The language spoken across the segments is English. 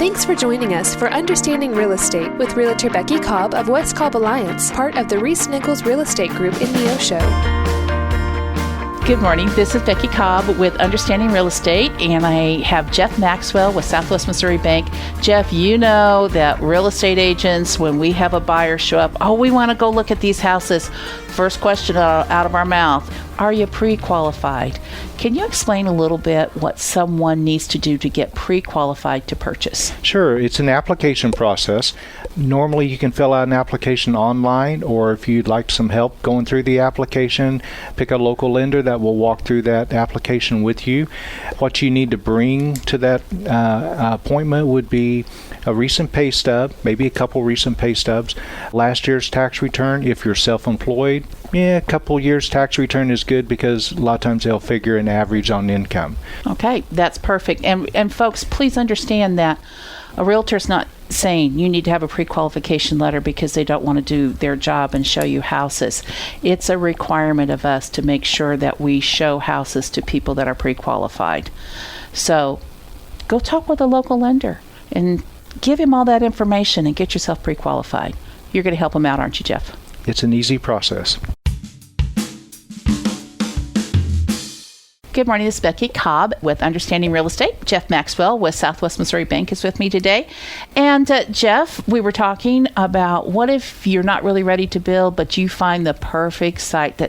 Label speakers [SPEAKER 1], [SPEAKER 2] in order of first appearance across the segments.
[SPEAKER 1] Thanks for joining us for Understanding Real Estate with Realtor Becky Cobb of West Cobb Alliance, part of the ReeceNichols Real Estate Group in Neosho.
[SPEAKER 2] Good morning. This is Becky Cobb with Understanding Real Estate, and I have Jeff Maxwell with Southwest Missouri Bank. Jeff, you know that real estate agents, when we have a buyer show up, we want to go look at these houses. First question out of our mouth, are you pre-qualified? Can you explain a little bit what someone needs to do to get pre-qualified to purchase?
[SPEAKER 3] Sure. It's an application process. Normally you can fill out an application online, or if you'd like some help going through the application, pick a local lender that will walk through that application with you. What you need to bring to that appointment would be a recent pay stub, maybe a couple recent pay stubs, last year's tax return if you're self-employed. A couple years tax return is good because a lot of times they'll figure an average on income.
[SPEAKER 2] Okay, that's perfect. And folks, please understand that a realtor's not saying you need to have a pre-qualification letter because they don't want to do their job and show you houses. It's a requirement of us to make sure that we show houses to people that are pre-qualified. So go talk with a local lender and give him all that information and get yourself pre-qualified. You're going to help him out, aren't you, Jeff?
[SPEAKER 3] It's an easy process.
[SPEAKER 2] Good morning, this is Becky Cobb with Understanding Real Estate. Jeff Maxwell with Southwest Missouri Bank is with me today. And Jeff, we were talking about what if you're not really ready to build, but you find the perfect site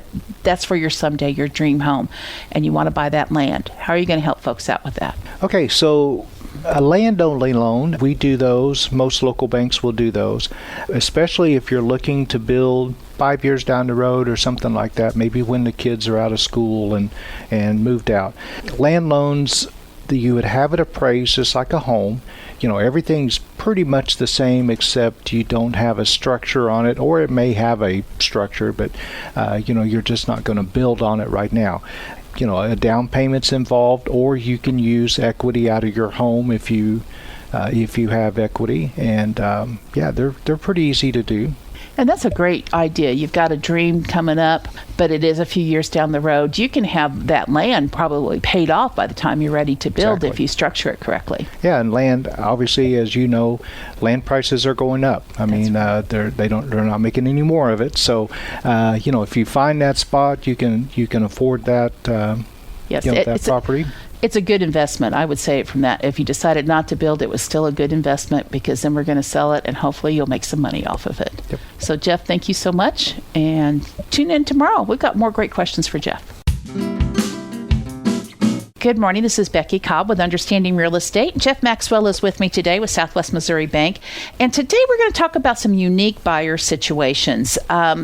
[SPEAKER 2] that's for your someday, your dream home, and you want to buy that land. How are you going to help folks out with that?
[SPEAKER 3] Okay, so a land-only loan, we do those. Most local banks will do those, especially if you're looking to build 5 years down the road or something like that, maybe when the kids are out of school and moved out. Land loans, you would have it appraised just like a home. You know, everything's pretty much the same except you don't have a structure on it, or it may have a structure, but you're just not going to build on it right now. A down payment's involved, or you can use equity out of your home if you have equity, and they're pretty easy to do.
[SPEAKER 2] And that's a great idea. You've got a dream coming up, but it is a few years down the road. You can have that land probably paid off by the time you're ready to build. Exactly. If you structure it correctly. Yeah,
[SPEAKER 3] and land, obviously, as you know, land prices are going up. They're not making any more of it. So, if you find that spot, you can afford that. That property.
[SPEAKER 2] It's a good investment. I would say it from that. If you decided not to build, it was still a good investment because then we're going to sell it and hopefully you'll make some money off of it.
[SPEAKER 3] Yep.
[SPEAKER 2] So, Jeff, thank you so much. And tune in tomorrow. We've got more great questions for Jeff. Good morning. This is Becky Cobb with Understanding Real Estate. Jeff Maxwell is with me today with Southwest Missouri Bank. And today we're going to talk about some unique buyer situations.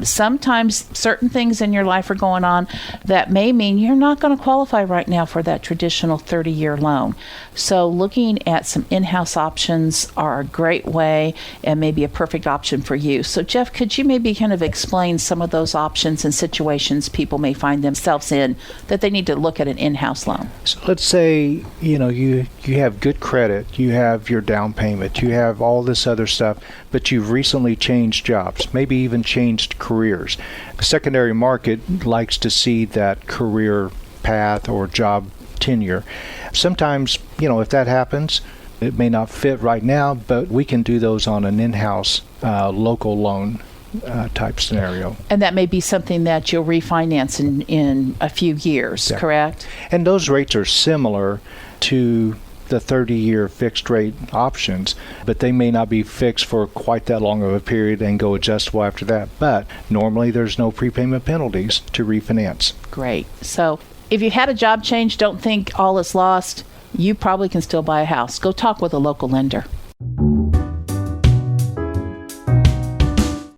[SPEAKER 2] Sometimes certain things in your life are going on that may mean you're not going to qualify right now for that traditional 30-year loan. So looking at some in-house options are a great way and maybe a perfect option for you. So Jeff, could you maybe kind of explain some of those options and situations people may find themselves in that they need to look at an in-house loan?
[SPEAKER 3] So let's say, you have good credit, you have your down payment, you have all this other stuff, but you've recently changed jobs, maybe even changed careers. The secondary market likes to see that career path or job tenure. Sometimes, if that happens, it may not fit right now, but we can do those on an in-house local loan type scenario.
[SPEAKER 2] And that may be something that you'll refinance in a few years, correct?
[SPEAKER 3] And those rates are similar to the 30-year fixed rate options, but they may not be fixed for quite that long of a period and go adjustable after that. But normally there's no prepayment penalties to refinance.
[SPEAKER 2] Great. So if you had a job change, don't think all is lost. You probably can still buy a house. Go talk with a local lender.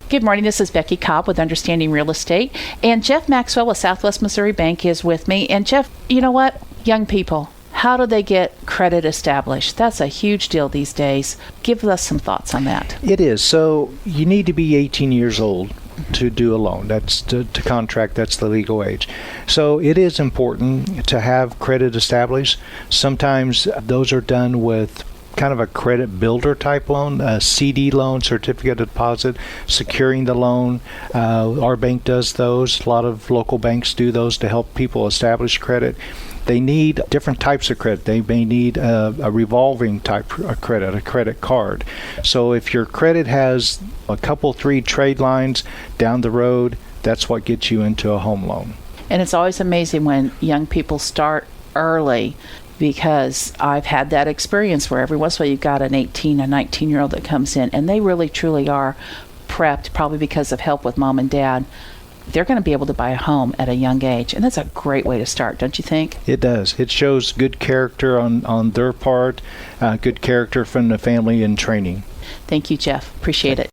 [SPEAKER 2] Good morning. This is Becky Cobb with Understanding Real Estate. And Jeff Maxwell with Southwest Missouri Bank is with me. And Jeff, you know what? Young people, how do they get credit established? That's a huge deal these days. Give us some thoughts on that.
[SPEAKER 3] It is. So you need to be 18 years old to do a loan. That's to contract. That's the legal age. So it is important to have credit established. Sometimes those are done with kind of a credit builder type loan, a CD loan, certificate of deposit, securing the loan. Our bank does those. A lot of local banks do those to help people establish credit. they need different types of credit. They may need a revolving type of credit, a credit card. So if your credit has a couple, 3 trade lines down the road, that's what gets you into a home loan.
[SPEAKER 2] And it's always amazing when young people start early, because I've had that experience where every once in a while you've got an 18, a 19-year-old that comes in, and they really, truly are prepped, probably because of help with mom and dad. They're going to be able to buy a home at a young age, and that's a great way to start, don't you think?
[SPEAKER 3] It does. It shows good character on their part, good character from the family and training.
[SPEAKER 2] Thank you, Jeff. Appreciate it.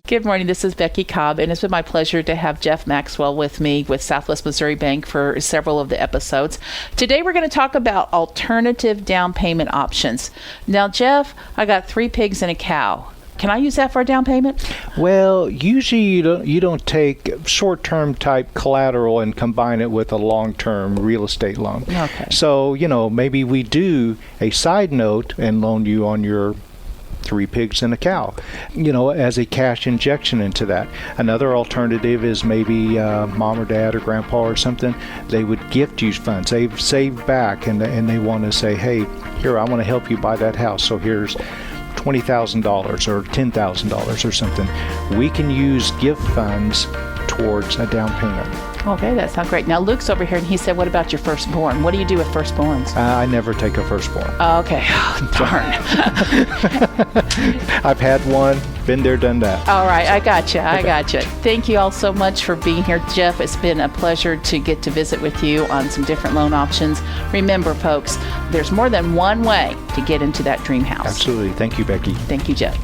[SPEAKER 2] Good morning. This is Becky Cobb, and it's been my pleasure to have Jeff Maxwell with me with Southwest Missouri Bank for several of the episodes. Today we're going to talk about alternative down payment options. Now, Jeff, I got 3 pigs and a cow. Can I use that for a down payment?
[SPEAKER 3] Well, usually you don't take short-term type collateral and combine it with a long-term real estate loan.
[SPEAKER 2] Okay.
[SPEAKER 3] So, maybe we do a side note and loan you on your 3 pigs and a cow, as a cash injection into that. Another alternative is maybe mom or dad or grandpa or something. They would gift you funds. They've saved back and they want to say, hey, here, I want to help you buy that house. So here's $20,000 or $10,000 or something. We can use gift funds towards a down payment.
[SPEAKER 2] Okay, that sounds great. Now, Luke's over here, and he said, what about your firstborn? What do you do with firstborns?
[SPEAKER 3] I never take a firstborn.
[SPEAKER 2] Okay. Darn.
[SPEAKER 3] I've had one, been there, done that.
[SPEAKER 2] All right, I gotcha. Thank you all so much for being here, Jeff. It's been a pleasure to get to visit with you on some different loan options. Remember, folks, there's more than one way to get into that dream house.
[SPEAKER 3] Absolutely. Thank you, Becky.
[SPEAKER 2] Thank you, Jeff.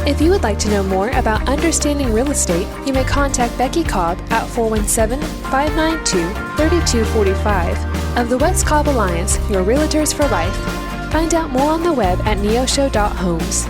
[SPEAKER 1] If you would like to know more about understanding real estate, you may contact Becky Cobb at 417-592-3245 of the West Cobb Alliance, your realtors for life. Find out more on the web at neosho.homes.